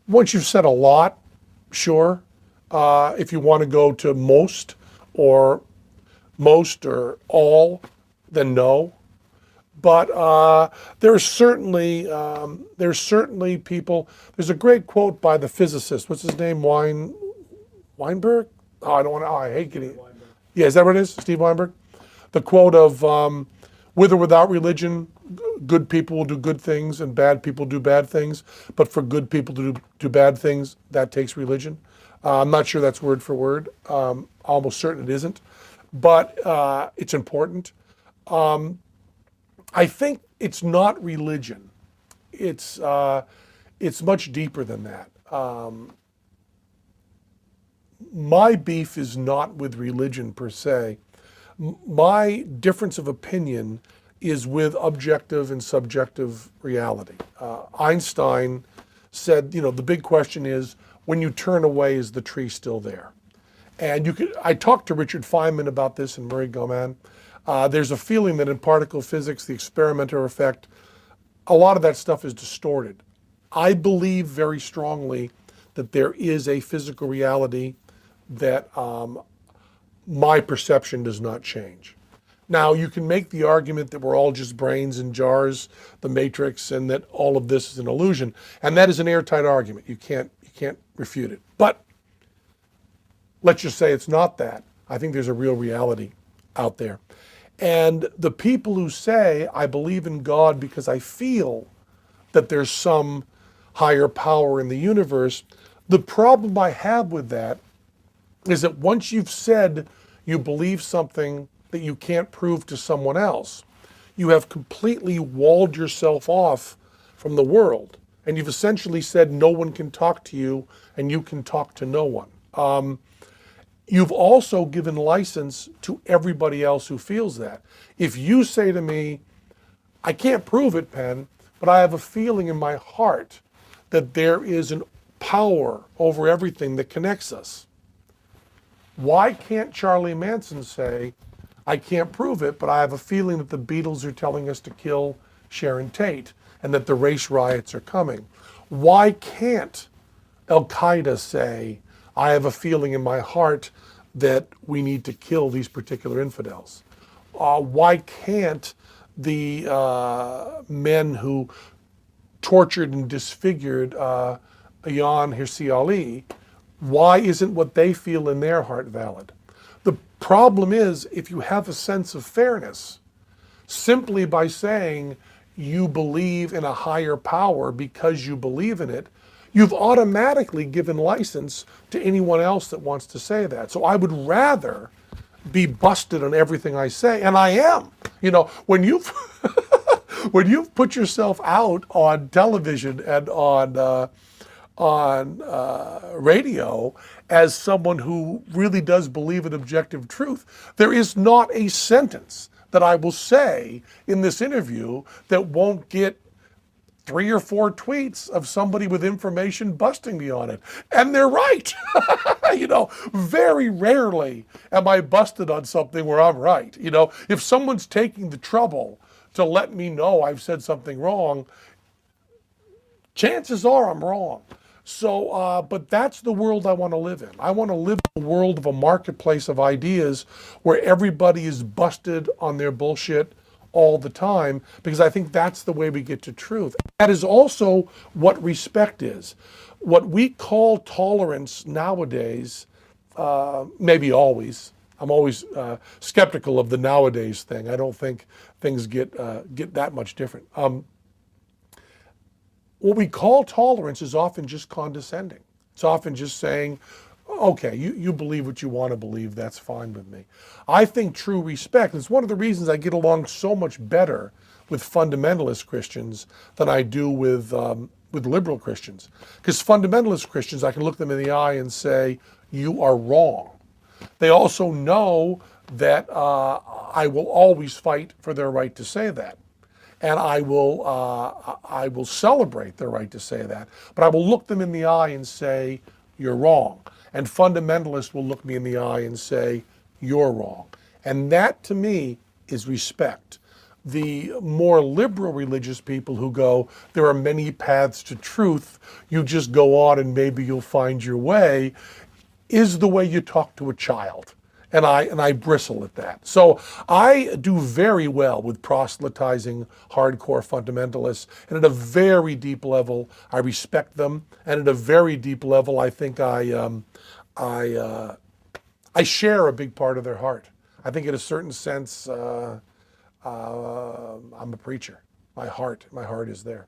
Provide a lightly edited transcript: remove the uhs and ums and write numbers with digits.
Once you've said a lot, sure. If you want to go to or most or all, then no. But there's certainly people. There's a great quote by the physicist. What's his name? Weinberg? Oh, I don't want to. Oh, I hate getting. Yeah, is that what it is? Steve Weinberg. The quote of with or without religion, good people will do good things and bad people do bad things. But for good people to do bad things, that takes religion. I'm not sure that's word for word. Almost certain it isn't. But it's important. I think it's not religion. It's much deeper than that. My beef is not with religion per se. My difference of opinion is with objective and subjective reality. Einstein said, the big question is, when you turn away, is the tree still there? And I talked to Richard Feynman about this and Murray Goman. There's a feeling that in particle physics, the experimenter effect, a lot of that stuff is distorted. I believe very strongly that there is a physical reality that my perception does not change. Now, you can make the argument that we're all just brains in jars, the matrix, and that all of this is an illusion. And that is an airtight argument. You can't refute it. But let's just say it's not that. I think there's a real reality out there. And the people who say, I believe in God because I feel that there's some higher power in the universe, the problem I have with that is that once you've said you believe something that you can't prove to someone else, you have completely walled yourself off from the world. And you've essentially said no one can talk to you and you can talk to no one. You've also given license to everybody else who feels that. If you say to me, I can't prove it, Penn, but I have a feeling in my heart that there is an power over everything that connects us. Why can't Charlie Manson say, I can't prove it, but I have a feeling that the Beatles are telling us to kill Sharon Tate and that the race riots are coming? Why can't Al-Qaeda say, I have a feeling in my heart that we need to kill these particular infidels? Why can't the men who tortured and disfigured Ayaan Hirsi Ali, why isn't what they feel in their heart valid? The problem is, if you have a sense of fairness, simply by saying you believe in a higher power because you believe in it, you've automatically given license to anyone else that wants to say that. So I would rather be busted on everything I say, and I am. When you've when you've put yourself out on television and on radio as someone who really does believe in objective truth, there is not a sentence that I will say in this interview that won't get 3 or 4 tweets of somebody with information busting me on it. And they're right. Very rarely am I busted on something where I'm right. If someone's taking the trouble to let me know I've said something wrong, chances are I'm wrong. So, but that's the world I want to live in. I want to live in a world of a marketplace of ideas where everybody is busted on their bullshit all the time, because I think that's the way we get to truth. That is also what respect is. What we call tolerance nowadays, maybe always, I'm always skeptical of the nowadays thing. I don't think things get that much different. What we call tolerance is often just condescending. It's often just saying, okay, you believe what you want to believe, that's fine with me. I think true respect, it's one of the reasons I get along so much better with fundamentalist Christians than I do with liberal Christians. Because fundamentalist Christians, I can look them in the eye and say, you are wrong. They also know that I will always fight for their right to say that. And I will celebrate their right to say that. But I will look them in the eye and say, you're wrong. And fundamentalists will look me in the eye and say, you're wrong. And that, to me, is respect. the more liberal religious people who go, there are many paths to truth, you just go on and maybe you'll find your way, is the way you talk to a child. And I bristle at that. So I do very well with proselytizing hardcore fundamentalists. And at a very deep level, I respect them. And at a very deep level, I think I share a big part of their heart. I think in a certain sense, I'm a preacher. My heart is there.